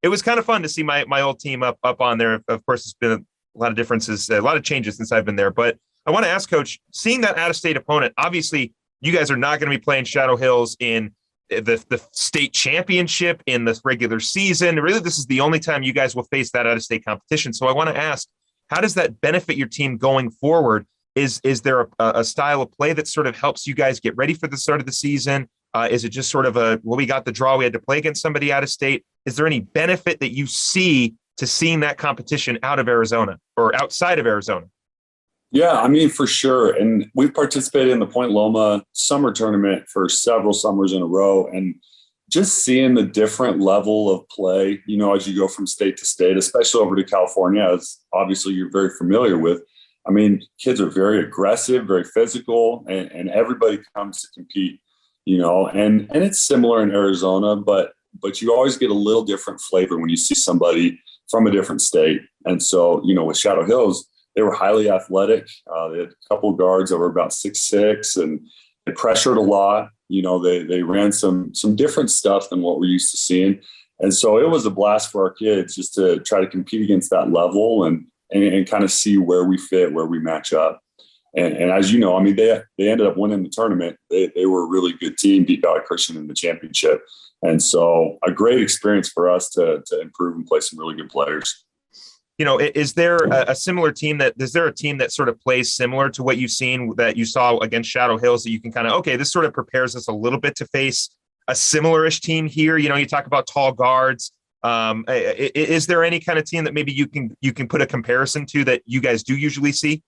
it was kind of fun to see my old team up on there. Of course, it's been a lot of differences, a lot of changes since I've been there. But I want to ask, Coach, seeing that out-of-state opponent, obviously you guys are not going to be playing Shadow Hills in the state championship in the regular season. Really, this is the only time you guys will face that out-of-state competition. So I want to ask, how does that benefit your team going forward? Is there a style of play that sort of helps you guys get ready for the start of the season? Is it just sort of we got the draw, we had to play against somebody out of state? Is there any benefit that you see to seeing that competition out of Arizona or outside of Arizona? Yeah, I mean, for sure. And we've participated in the Point Loma summer tournament for several summers in a row. And just seeing the different level of play, as you go from state to state, especially over to California, as obviously you're very familiar with. I mean, kids are very aggressive, very physical, and everybody comes to compete, and it's similar in Arizona, but you always get a little different flavor when you see somebody from a different state. And so, with Shadow Hills, they were highly athletic. They had a couple of guards that were about 6'6", and they pressured a lot. They ran some different stuff than what we're used to seeing. And so it was a blast for our kids just to try to compete against that level and kind of see where we fit, where we match up. And as you know, I mean, they ended up winning the tournament. They were a really good team, beat Valley Christian in the championship. And so a great experience for us to improve and play some really good players. Is there a similar team is there a team that sort of plays similar to what you've seen that you saw against Shadow Hills that you can kind of, okay, this sort of prepares us a little bit to face a similar-ish team here? You talk about tall guards. Is there any kind of team that maybe you can put a comparison to that you guys do usually see?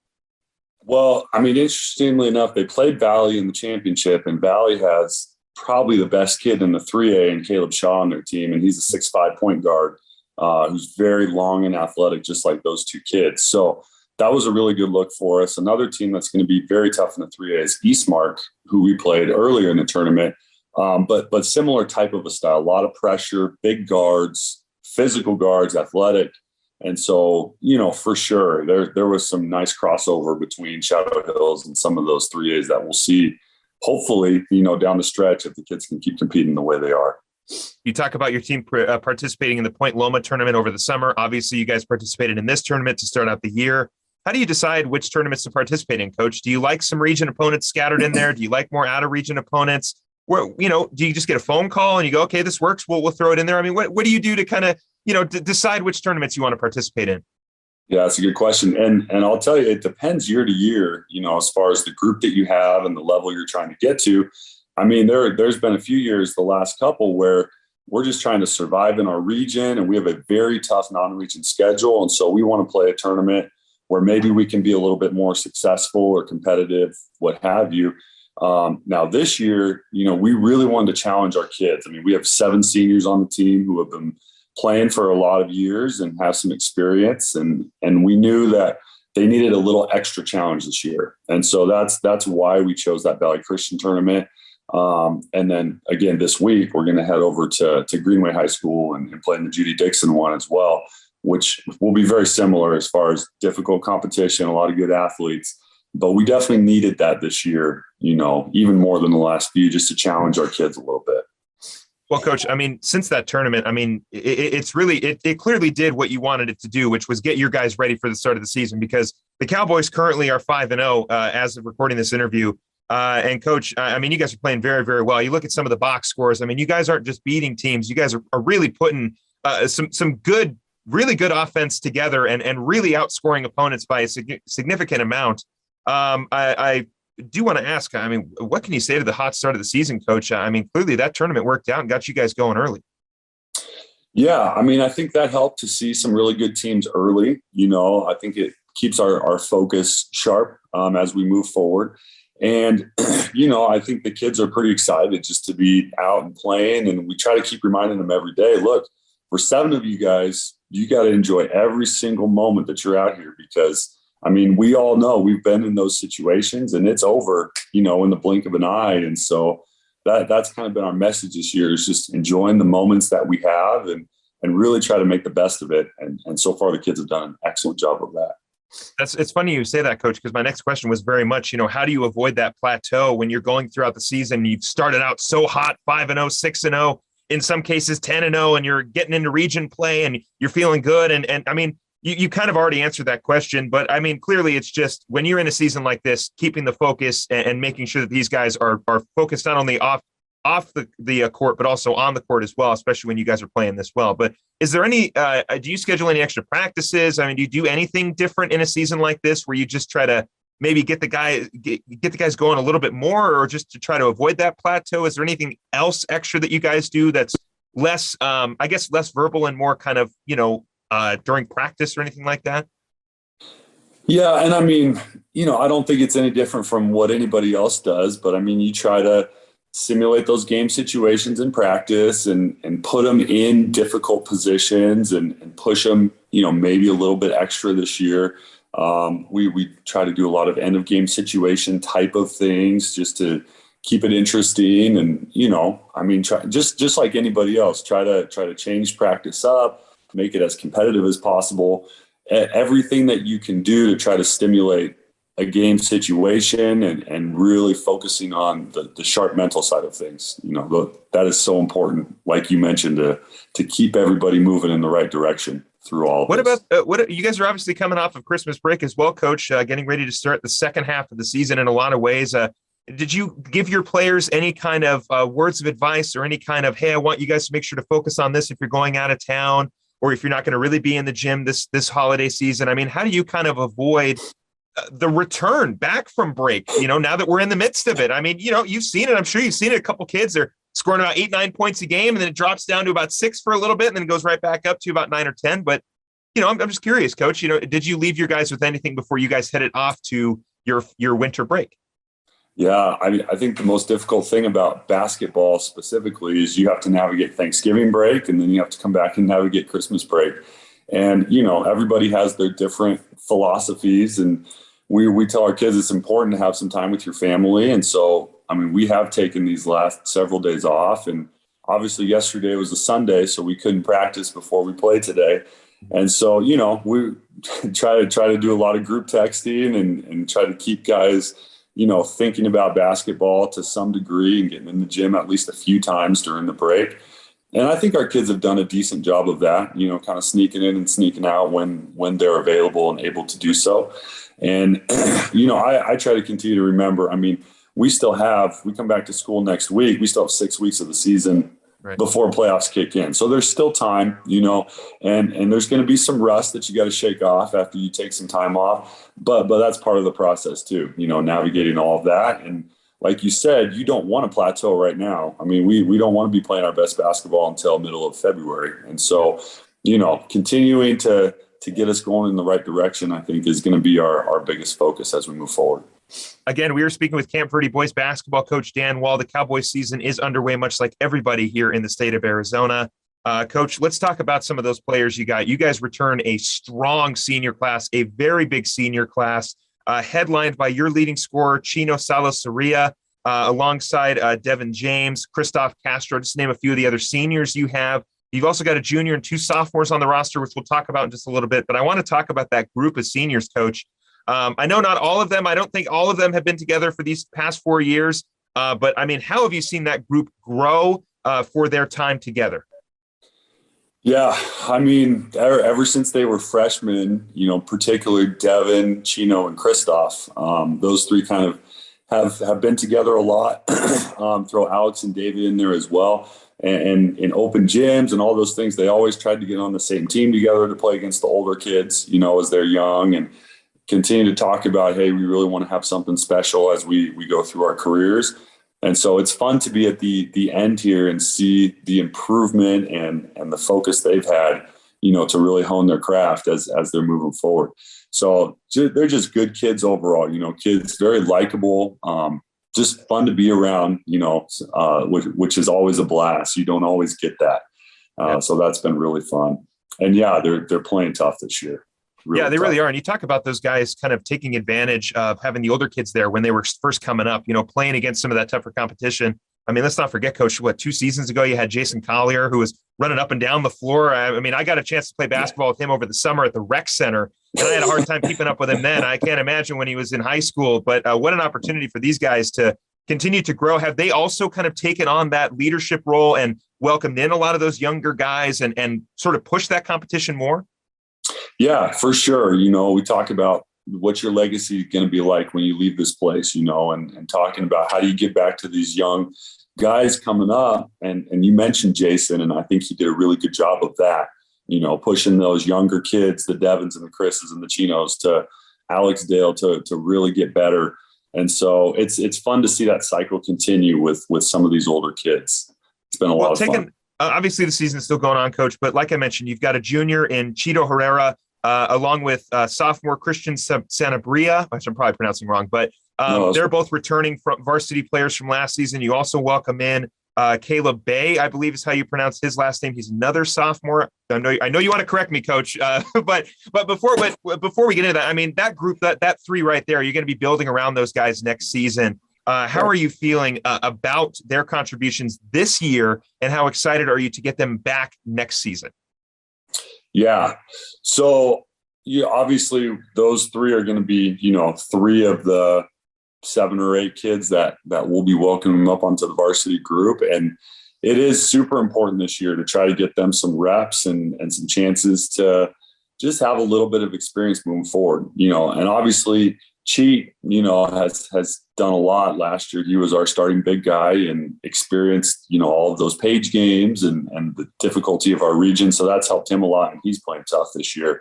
Well, I mean, interestingly enough, they played Valley in the championship, and Valley has probably the best kid in the 3A and Caleb Shaw on their team, and he's a 6'5" point guard who's very long and athletic, just like those two kids. So that was a really good look for us. Another team that's going to be very tough in the 3A is Eastmark, who we played earlier in the tournament. But similar type of a style, a lot of pressure, big guards, physical guards, athletic. And so, for sure, there was some nice crossover between Shadow Hills and some of those 3As that we'll see, hopefully, down the stretch if the kids can keep competing the way they are. You talk about your team participating in the Point Loma tournament over the summer. Obviously, you guys participated in this tournament to start out the year. How do you decide which tournaments to participate in, Coach? Do you like some region opponents scattered in there? Do you like more out-of-region opponents? Where, do you just get a phone call and you go, okay, this works, we'll throw it in there? I mean, what do you do to kind of, decide which tournaments you want to participate in? Yeah, that's a good question. And I'll tell you, it depends year to year, as far as the group that you have and the level you're trying to get to. I mean, there's been a few years, the last couple, where we're just trying to survive in our region, and we have a very tough non-region schedule. And so we want to play a tournament where maybe we can be a little bit more successful or competitive, what have you. Now this year, we really wanted to challenge our kids. I mean, we have 7 seniors on the team who have been playing for a lot of years and have some experience. And we knew that they needed a little extra challenge this year. And so that's why we chose that Valley Christian tournament. And then again, this week, we're going to head over to Greenway High School and play in the Judy Dixon one as well, which will be very similar as far as difficult competition, a lot of good athletes. But we definitely needed that this year, even more than the last few, just to challenge our kids a little bit. Well, Coach, I mean, since that tournament, I mean, it clearly did what you wanted it to do, which was get your guys ready for the start of the season, because the Cowboys currently are 5-0 as of recording this interview. And Coach, I mean, you guys are playing very, very well. You look at some of the box scores. I mean, you guys aren't just beating teams. You guys are really putting some good, really good offense together and really outscoring opponents by a significant amount. I do want to ask, I mean, what can you say to the hot start of the season, Coach? I mean, clearly that tournament worked out and got you guys going early. Yeah, I mean, I think that helped to see some really good teams early. I think it keeps our focus sharp as we move forward. And, I think the kids are pretty excited just to be out and playing. And we try to keep reminding them every day, look, for 7 of you guys, you got to enjoy every single moment that you're out here, because I mean, we all know we've been in those situations and it's over, in the blink of an eye. And so that's kind of been our message this year, is just enjoying the moments that we have and really try to make the best of it. And so far the kids have done an excellent job of that. It's funny you say that, Coach, because my next question was very much, how do you avoid that plateau when you're going throughout the season? You've started out so hot, 5-0, 6-0, in some cases 10-0, and you're getting into region play and you're feeling good. And I mean, you kind of already answered that question, but I mean, clearly it's just when you're in a season like this, keeping the focus and making sure that these guys are focused not only off the court, but also on the court as well, especially when you guys are playing this well. But is there any, do you schedule any extra practices? I mean, do you do anything different in a season like this where you just try to maybe get the guys going a little bit more, or just to try to avoid that plateau? Is there anything else extra that you guys do that's less, I guess, less verbal and more kind of, during practice or anything like that? Yeah. And I mean, I don't think it's any different from what anybody else does, but I mean, you try to simulate those game situations in practice and put them in difficult positions and push them, maybe a little bit extra this year. We try to do a lot of end of game situation type of things just to keep it interesting. And, I mean, just like anybody else, try to change practice up, make it as competitive as possible. Everything that you can do to try to stimulate a game situation and really focusing on the sharp mental side of things. That is so important, like you mentioned, to keep everybody moving in the right direction through all of this. What you guys are obviously coming off of Christmas break as well, Coach, getting ready to start the second half of the season in a lot of ways. Did you give your players any kind of words of advice or any kind of, hey, I want you guys to make sure to focus on this if you're going out of town, or if you're not going to really be in the gym this holiday season? I mean, how do you kind of avoid the return back from break, now that we're in the midst of it? I mean, you've seen it. I'm sure you've seen it. A couple kids are scoring about 8-9 points a game, and then it drops down to about 6 for a little bit, and then it goes right back up to about 9 or 10. But, I'm just curious, Coach, did you leave your guys with anything before you guys headed off to your winter break? Yeah, I think the most difficult thing about basketball specifically is you have to navigate Thanksgiving break, and then you have to come back and navigate Christmas break. And, everybody has their different philosophies, and we tell our kids it's important to have some time with your family. And so, I mean, we have taken these last several days off, and obviously yesterday was a Sunday, so we couldn't practice before we played today. And so, we try to do a lot of group texting and try to keep guys, thinking about basketball to some degree and getting in the gym at least a few times during the break. And I think our kids have done a decent job of that, kind of sneaking in and sneaking out when they're available and able to do so. And, I try to continue to remember, I mean, we come back to school next week. We still have 6 weeks of the season before playoffs kick in. So there's still time, and there's going to be some rust that you got to shake off after you take some time off. But that's part of the process too, navigating all of that. And like you said, you don't want to plateau right now. I mean, we don't want to be playing our best basketball until middle of February. And so, continuing to get us going in the right direction, I think is going to be our biggest focus as we move forward. Again, we are speaking with Camp Verde boys basketball coach Dan Wall. The Cowboys season is underway, much like everybody here in the state of Arizona. Coach, let's talk about some of those players you got. You guys return a strong senior class, a very big senior class, headlined by your leading scorer, Chino Salasaria, alongside Devin James, Christoph Castro, just to name a few of the other seniors you have. You've also got a junior and 2 sophomores on the roster, which we'll talk about in just a little bit. But I want to talk about that group of seniors, Coach. I know not all of them. I don't think all of them have been together for these past 4 years. But, I mean, how have you seen that group grow for their time together? Yeah, I mean, ever since they were freshmen, particularly Devin, Chino, and Christoph, those 3 kind of have been together a lot. Throw Alex and David in there as well. And in open gyms and all those things, they always tried to get on the same team together to play against the older kids, as they're young, and continue to talk about, hey, we really want to have something special as we go through our careers. And so it's fun to be at the end here and see the improvement and the focus they've had, to really hone their craft as they're moving forward. So they're just good kids overall, kids very likable, just fun to be around, which is always a blast. You don't always get that. So that's been really fun. And yeah, they're playing tough this year. They really are. And you talk about those guys kind of taking advantage of having the older kids there when they were first coming up, playing against some of that tougher competition. I mean, let's not forget, Coach, 2 seasons ago, you had Jason Collier, who was running up and down the floor. I mean, I got a chance to play basketball with him over the summer at the rec center, and I had a hard time keeping up with him then. I can't imagine when he was in high school, but what an opportunity for these guys to continue to grow. Have they also kind of taken on that leadership role and welcomed in a lot of those younger guys and sort of pushed that competition more? Yeah, for sure. We talk about what's your legacy going to be like when you leave this place, and talking about how do you get back to these young guys coming up. And you mentioned Jason, and I think he did a really good job of that, pushing those younger kids, the Devins and the Chris's and the Chinos, to Alex Dale to really get better. And so it's fun to see that cycle continue with some of these older kids. It's been a lot of fun. Obviously, the season is still going on, Coach, but like I mentioned, you've got a junior in Chito Herrera, along with sophomore Christian Sanabria, which I'm probably pronouncing wrong, but they're both returning from varsity players from last season. You also welcome in Caleb Bay, I believe is how you pronounce his last name. He's another sophomore. I know you want to correct me, Coach, but before we get into that, I mean, that group, that 3 right there, you're going to be building around those guys next season. How are you feeling about their contributions this year, and how excited are you to get them back next season? Yeah. So obviously those 3 are going to be, 3 of the 7 or 8 kids that will be welcoming up onto the varsity group. And it is super important this year to try to get them some reps and some chances to just have a little bit of experience moving forward, and obviously Cheat, has done a lot last year. He was our starting big guy and experienced, all of those page games and the difficulty of our region. So that's helped him a lot, and he's playing tough this year.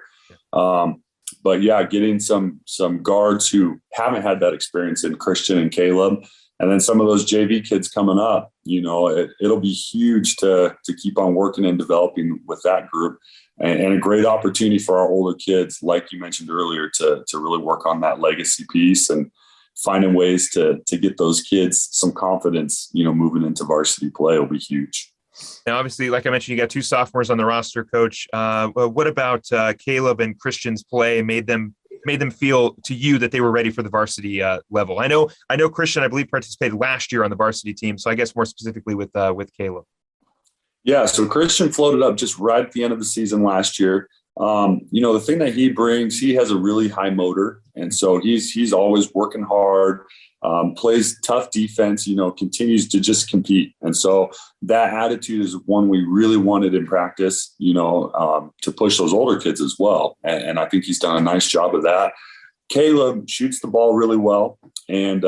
But yeah, getting some guards who haven't had that experience in Christian and Caleb, and then some of those JV kids coming up, it'll be huge to keep on working and developing with that group. And a great opportunity for our older kids, like you mentioned earlier, to really work on that legacy piece and finding ways to get those kids some confidence, moving into varsity play will be huge. Now, obviously, like I mentioned, you got 2 sophomores on the roster, Coach. What about Caleb and Christian's play made them feel to you that they were ready for the varsity level? I know Christian, I believe, participated last year on the varsity team. So I guess more specifically with Caleb. Yeah, so Christian floated up just right at the end of the season last year. The thing that he brings, he has a really high motor. And so he's always working hard, plays tough defense, continues to just compete. And so that attitude is one we really wanted in practice, to push those older kids as well. And I think he's done a nice job of that. Caleb shoots the ball really well. And,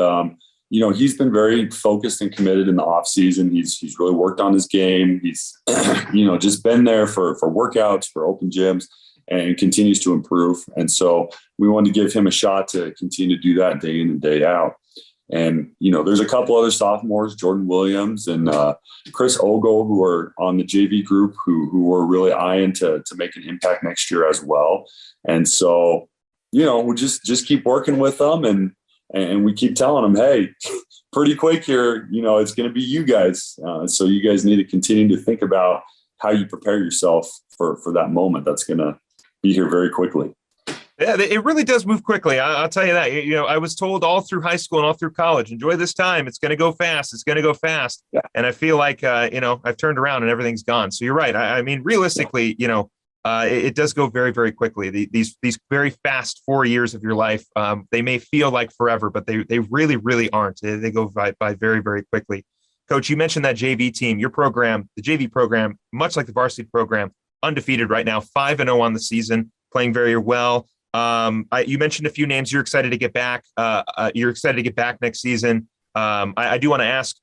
he's been very focused and committed in the off season. He's really worked on his game. He's, just been there for workouts, for open gyms, and continues to improve. And so we wanted to give him a shot to continue to do that day in and day out. And, there's a couple other sophomores, Jordan Williams and Chris Ogle, who are on the JV group, who we're really eyeing to make an impact next year as well. And so, we just keep working with them and we keep telling them, hey, pretty quick here, it's going to be you guys. So you guys need to continue to think about how you prepare yourself for that moment. That's going to be here very quickly. Yeah, it really does move quickly. I'll tell you that. I was told all through high school and all through college, enjoy this time. It's going to go fast. It's going to go fast. Yeah. And I feel like, I've turned around and everything's gone. So you're right. I mean, realistically, it does go very, very quickly. These very fast 4 years of your life, they may feel like forever, but they really, really aren't. They go by very, very quickly. Coach, you mentioned that JV team, your program, the JV program, much like the varsity program, undefeated right now, 5-0 on the season, playing very well. You mentioned a few names you're excited to get back. You're excited to get back next season. I do want to ask,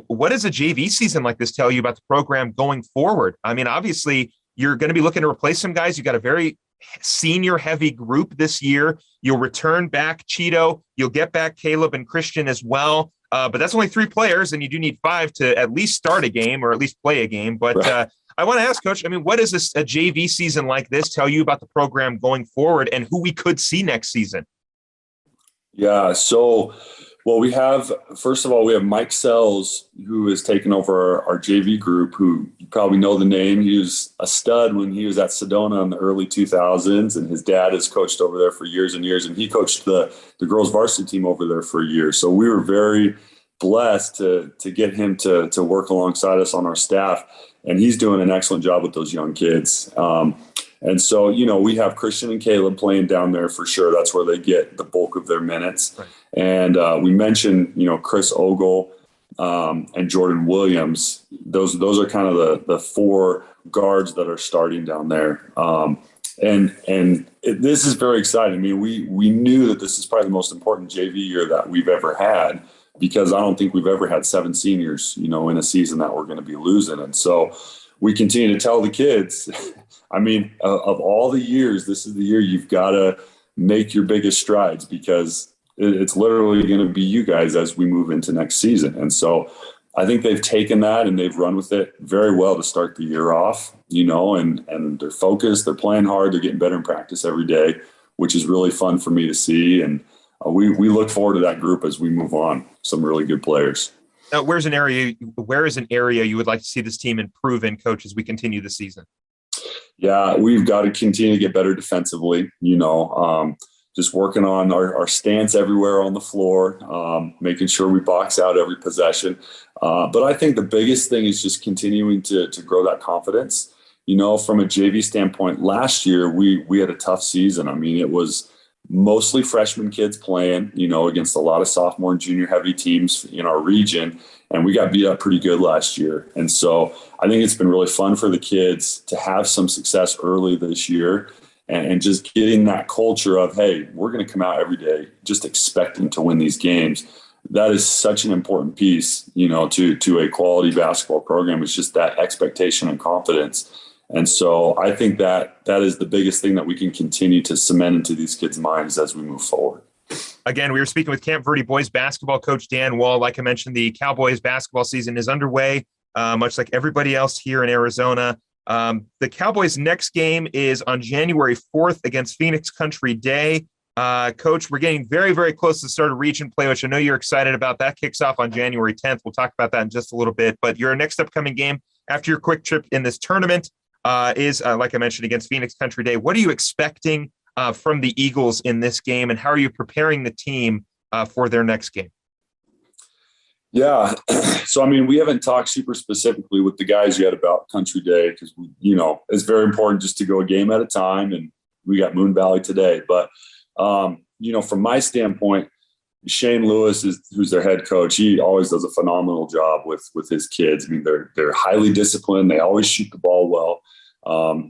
what does a JV season like this tell you about the program going forward? I mean, obviously, you're going to be looking to replace some guys. You got a very senior heavy group this year. You'll return back Cheeto. You'll get back Caleb and Christian as well. But that's only 3 players, and you do need 5 to at least start a game or at least play a game. But right. I want to ask, Coach, what does a JV season like this tell you about the program going forward and who we could see next season? Yeah. So, we have Mike Sells, who has taken over our JV group, who you probably know the name. He was a stud when he was at Sedona in the early 2000s, and his dad has coached over there for years and years, and he coached the girls varsity team over there for a year. So we were very blessed to get him to work alongside us on our staff, and he's doing an excellent job with those young kids. And so, we have Christian and Caleb playing down there for sure. That's where they get the bulk of their minutes. Right. And we mentioned, Chris Ogle and Jordan Williams. Those are kind of the 4 guards that are starting down there. This is very exciting. I mean, we knew that this is probably the most important JV year that we've ever had, because I don't think we've ever had 7 seniors, in a season that we're going to be losing. And so we continue to tell the kids, I mean, of all the years, this is the year you've got to make your biggest strides, because it's literally going to be you guys as we move into next season. And so I think they've taken that and they've run with it very well to start the year off, and they're focused, they're playing hard, they're getting better in practice every day, which is really fun for me to see. And we look forward to that group as we move on. Some really good players. Now, where is an area you would like to see this team improve in, Coach, as we continue the season? Yeah, we've got to continue to get better defensively, just working on our stance everywhere on the floor, making sure we box out every possession. But I think the biggest thing is just continuing to grow that confidence. From a JV standpoint, last year we had a tough season. I mean, it was mostly freshman kids playing, against a lot of sophomore and junior heavy teams in our region. And we got beat up pretty good last year. And so I think it's been really fun for the kids to have some success early this year and just getting that culture of, hey, we're going to come out every day just expecting to win these games. That is such an important piece, to a quality basketball program. It's just that expectation and confidence. And so I think that is the biggest thing that we can continue to cement into these kids' minds as we move forward. Again, we were speaking with Camp Verde boys basketball coach Dan Wall. Like I mentioned, the Cowboys basketball season is underway, much like everybody else here in Arizona. The Cowboys' next game is on January 4th against Phoenix Country Day. Coach, we're getting very, very close to the start of region play, which I know you're excited about. That kicks off on January 10th. We'll talk about that in just a little bit. But your next upcoming game after your quick trip in this tournament is, like I mentioned, against Phoenix Country Day. What are you expecting from the Eagles in this game, and how are you preparing the team for their next game? Yeah. So, I mean, we haven't talked super specifically with the guys yet about Country Day because, it's very important just to go a game at a time, and we got Moon Valley today. But, from my standpoint, Shane Lewis who's their head coach. He always does a phenomenal job with his kids. I mean, they're highly disciplined. They always shoot the ball well.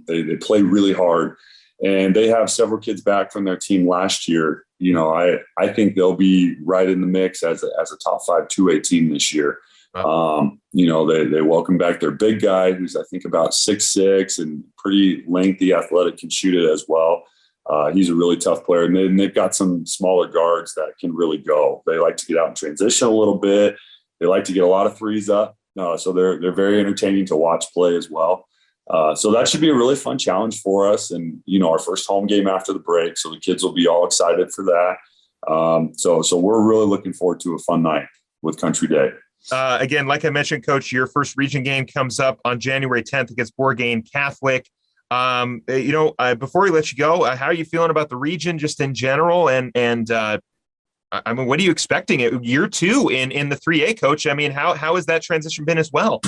They play really hard. And they have several kids back from their team last year I think they'll be right in the mix as a top 5 2A team this year. Wow. They welcome back their big guy, who's I think about 6'6" and pretty lengthy, athletic, can shoot it as well. He's a really tough player, and they've got some smaller guards that can really go. They like to get out and transition a little bit. They like to get a lot of threes up. So they're very entertaining to watch play as well. So that should be a really fun challenge for us. And, our first home game after the break. So the kids will be all excited for that. So we're really looking forward to a fun night with Country Day. Again, like I mentioned, Coach, your first region game comes up on January 10th against Bourgain Catholic. Before we let you go, how are you feeling about the region just in general? And what are you expecting at year 2 in the 3A, Coach? I mean, how has that transition been as well?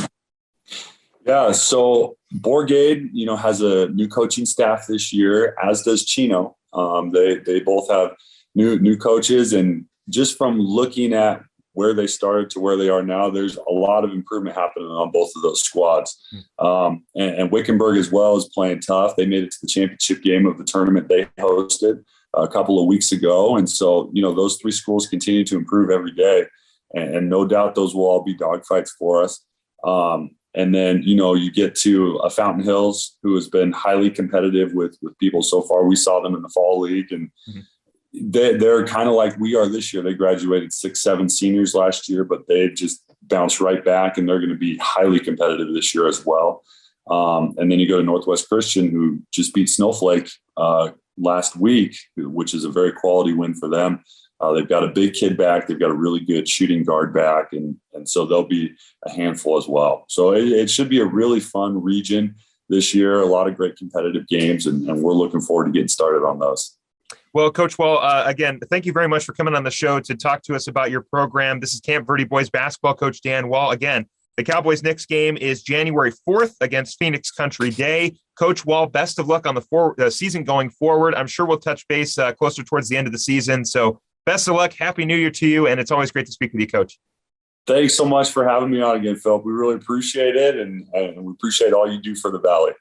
Yeah, so Bourgain, has a new coaching staff this year, as does Chino. They both have new coaches, and just from looking at where they started to where they are now, there's a lot of improvement happening on both of those squads. And Wickenburg as well is playing tough. They made it to the championship game of the tournament they hosted a couple of weeks ago. And so, those 3 schools continue to improve every day. And no doubt those will all be dogfights for us. And then, you get to a Fountain Hills, who has been highly competitive with people so far. We saw them in the fall league, and they're kind of like we are this year. They graduated 6-7 seniors last year, but they've just bounced right back, and they're going to be highly competitive this year as well. And then you go to Northwest Christian, who just beat Snowflake last week, which is a very quality win for them. They've got a big kid back. They've got a really good shooting guard back. And so they'll be a handful as well. So it should be a really fun region this year. A lot of great competitive games, and we're looking forward to getting started on those. Well, Coach, again, thank you very much for coming on the show to talk to us about your program. This is Camp Verde Boys Basketball Coach Dan Wall. Again, the Cowboys' next game is January 4th against Phoenix Country Day. Coach Wall, best of luck on the season going forward. I'm sure we'll touch base closer towards the end of the season. So best of luck. Happy New Year to you. And it's always great to speak with you, Coach. Thanks so much for having me on again, Phil. We really appreciate it. And we appreciate all you do for the Valley.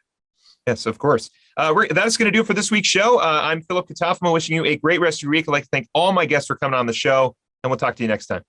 Yes, of course. That's going to do it for this week's show. I'm Philip Katafamo, wishing you a great rest of your week. I'd like to thank all my guests for coming on the show, and we'll talk to you next time.